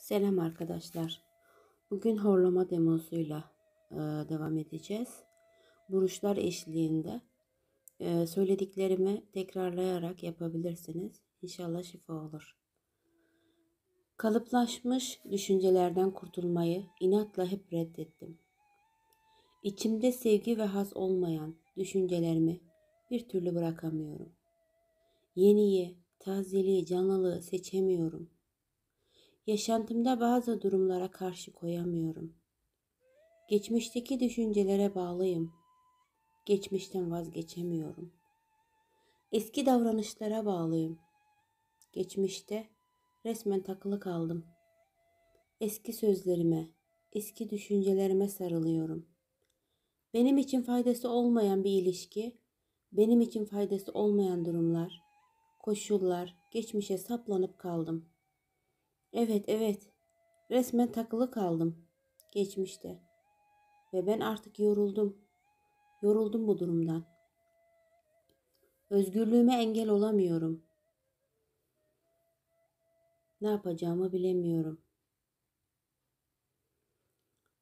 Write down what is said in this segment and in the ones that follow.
Selam arkadaşlar. Bugün horlama demosuyla devam edeceğiz. Buruşlar eşliğinde söylediklerimi tekrarlayarak yapabilirsiniz. İnşallah şifa olur. Kalıplaşmış düşüncelerden kurtulmayı inatla hep reddettim. İçimde sevgi ve haz olmayan düşüncelerimi bir türlü bırakamıyorum. Yeniyi, tazeliği, canlılığı seçemiyorum. Yaşantımda bazı durumlara karşı koyamıyorum. Geçmişteki düşüncelere bağlıyım. Geçmişten vazgeçemiyorum. Eski davranışlara bağlıyım. Geçmişte resmen takılı kaldım. Eski sözlerime, eski düşüncelerime sarılıyorum. Benim için faydası olmayan bir ilişki, benim için faydası olmayan durumlar, koşullar, geçmişe saplanıp kaldım. Evet, resmen takılı kaldım geçmişte. Ve ben artık yoruldum. Yoruldum bu durumdan. Özgürlüğüme engel olamıyorum. Ne yapacağımı bilemiyorum.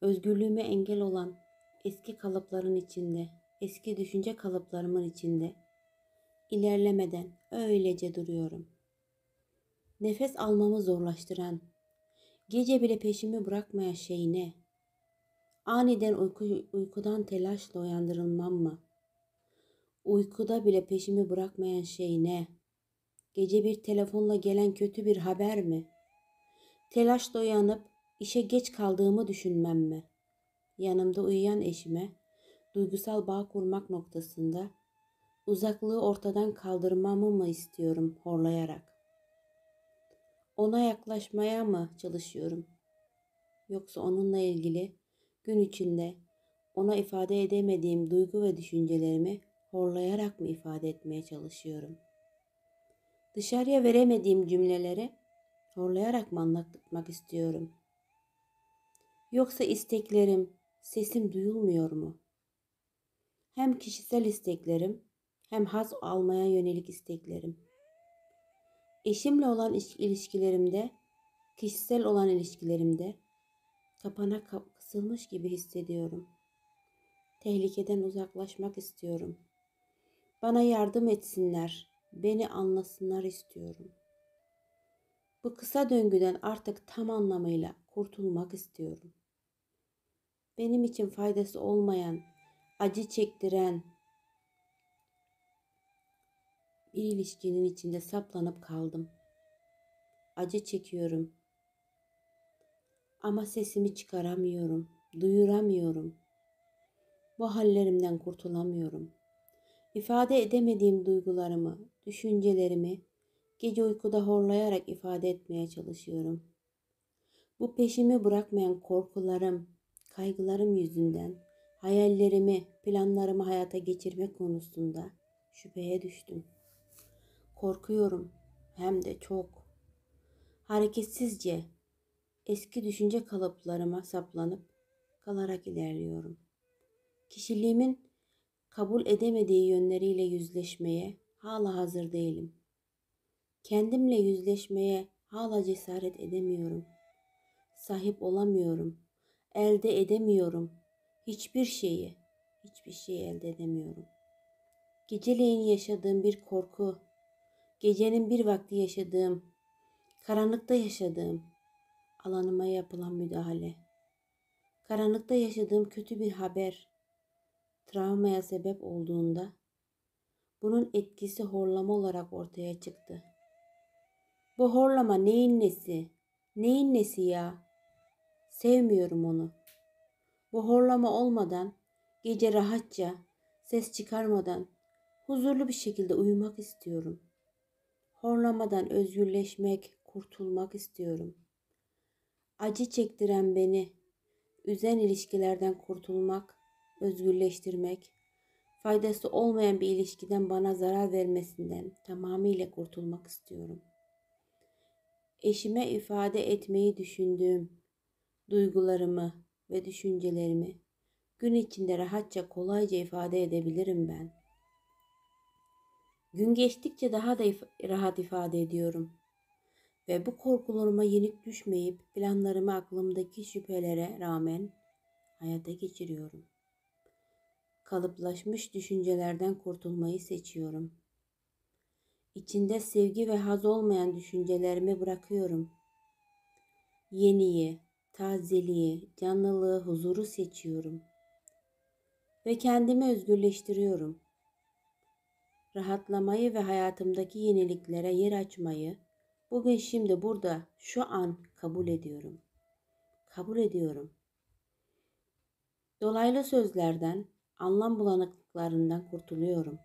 Özgürlüğüme engel olan eski kalıpların içinde, eski düşünce kalıplarımın içinde ilerlemeden öylece duruyorum. Nefes almamı zorlaştıran, gece bile peşimi bırakmayan şey ne? Aniden uykudan telaşla uyandırılmam mı? Uykuda bile peşimi bırakmayan şey ne? Gece bir telefonla gelen kötü bir haber mi? Telaşla uyanıp işe geç kaldığımı düşünmem mi? Yanımda uyuyan eşime duygusal bağ kurmak noktasında uzaklığı ortadan kaldırmamı mı istiyorum horlayarak? Ona yaklaşmaya mı çalışıyorum? Yoksa onunla ilgili gün içinde ona ifade edemediğim duygu ve düşüncelerimi horlayarak mı ifade etmeye çalışıyorum? Dışarıya veremediğim cümleleri horlayarak mı anlatmak istiyorum? Yoksa isteklerim, sesim duyulmuyor mu? Hem kişisel isteklerim, hem haz almaya yönelik isteklerim. Eşimle olan ilişkilerimde, kişisel olan ilişkilerimde kapana kısılmış gibi hissediyorum. Tehlikeden uzaklaşmak istiyorum. Bana yardım etsinler, beni anlasınlar istiyorum. Bu kısa döngüden artık tam anlamıyla kurtulmak istiyorum. Benim için faydası olmayan, acı çektiren bir ilişkinin içinde saplanıp kaldım. Acı çekiyorum. Ama sesimi çıkaramıyorum, duyuramıyorum. Bu hallerimden kurtulamıyorum. İfade edemediğim duygularımı, düşüncelerimi gece uykuda horlayarak ifade etmeye çalışıyorum. Bu peşimi bırakmayan korkularım, kaygılarım yüzünden hayallerimi, planlarımı hayata geçirme konusunda şüpheye düştüm. Korkuyorum, hem de çok. Hareketsizce eski düşünce kalıplarıma saplanıp kalarak ilerliyorum. Kişiliğimin kabul edemediği yönleriyle yüzleşmeye hala hazır değilim. Kendimle yüzleşmeye hala cesaret edemiyorum. Sahip olamıyorum. Elde edemiyorum. Hiçbir şeyi elde edemiyorum. Geceleyin yaşadığım bir korku, gecenin bir vakti yaşadığım, karanlıkta yaşadığım, alanıma yapılan müdahale, karanlıkta yaşadığım kötü bir haber, travmaya sebep olduğunda bunun etkisi horlama olarak ortaya çıktı. Bu horlama neyin nesi? Neyin nesi ya? Sevmiyorum onu. Bu horlama olmadan, gece rahatça, ses çıkarmadan, huzurlu bir şekilde uyumak istiyorum. Horlamadan özgürleşmek, kurtulmak istiyorum. Acı çektiren beni, üzen ilişkilerden kurtulmak, özgürleştirmek, faydası olmayan bir ilişkiden bana zarar vermesinden tamamıyla kurtulmak istiyorum. Eşime ifade etmeyi düşündüğüm duygularımı ve düşüncelerimi gün içinde rahatça, kolayca ifade edebilirim ben. Gün geçtikçe daha da rahat ifade ediyorum. Ve bu korkularıma yenik düşmeyip planlarımı aklımdaki şüphelere rağmen hayata geçiriyorum. Kalıplaşmış düşüncelerden kurtulmayı seçiyorum. İçinde sevgi ve haz olmayan düşüncelerimi bırakıyorum. Yeniyi, tazeliği, canlılığı, huzuru seçiyorum. Ve kendimi özgürleştiriyorum. Rahatlamayı ve hayatımdaki yeniliklere yer açmayı bugün, şimdi, burada, şu an kabul ediyorum. Kabul ediyorum. Dolaylı sözlerden, anlam bulanıklıklarından kurtuluyorum.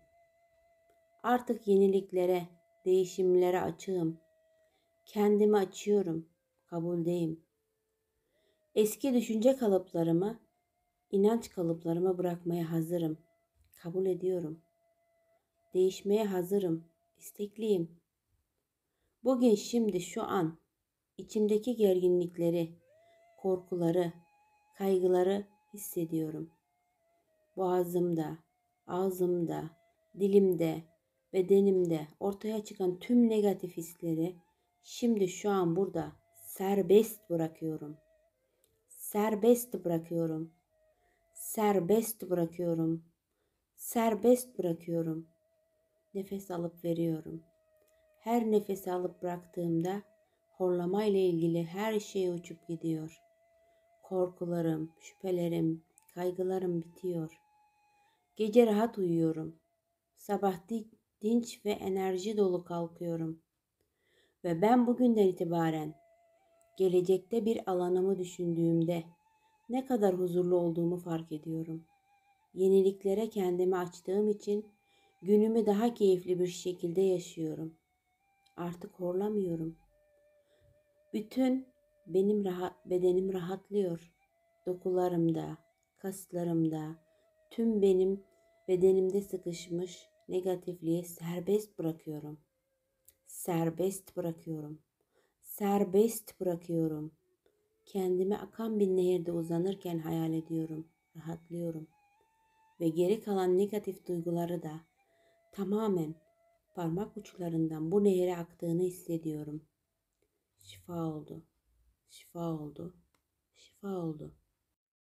Artık yeniliklere, değişimlere açığım. Kendimi açıyorum. Kabuldeyim. Eski düşünce kalıplarımı, inanç kalıplarımı bırakmaya hazırım. Kabul ediyorum. Değişmeye hazırım. İstekliyim. Bugün, şimdi, şu an içimdeki gerginlikleri, korkuları, kaygıları hissediyorum. Boğazımda, ağzımda, dilimde, bedenimde ortaya çıkan tüm negatif hisleri şimdi, şu an, burada serbest bırakıyorum. Serbest bırakıyorum. Serbest bırakıyorum. Serbest bırakıyorum. Nefes alıp veriyorum. Her nefes alıp bıraktığımda horlama ile ilgili her şey uçup gidiyor. Korkularım, şüphelerim, kaygılarım bitiyor. Gece rahat uyuyorum. Sabah dinç ve enerji dolu kalkıyorum. Ve ben bugünden itibaren gelecekte bir alanımı düşündüğümde ne kadar huzurlu olduğumu fark ediyorum. Yeniliklere kendimi açtığım için günümü daha keyifli bir şekilde yaşıyorum. Artık horlamıyorum. Bütün bedenim rahatlıyor. Dokularımda, kaslarımda, tüm benim bedenimde sıkışmış negatifliği serbest bırakıyorum. Serbest bırakıyorum. Serbest bırakıyorum. Kendimi akan bir nehirde uzanırken hayal ediyorum. Rahatlıyorum. Ve geri kalan negatif duyguları da tamamen parmak uçlarından bu nehre aktığını hissediyorum. Şifa oldu. Şifa oldu. Şifa oldu.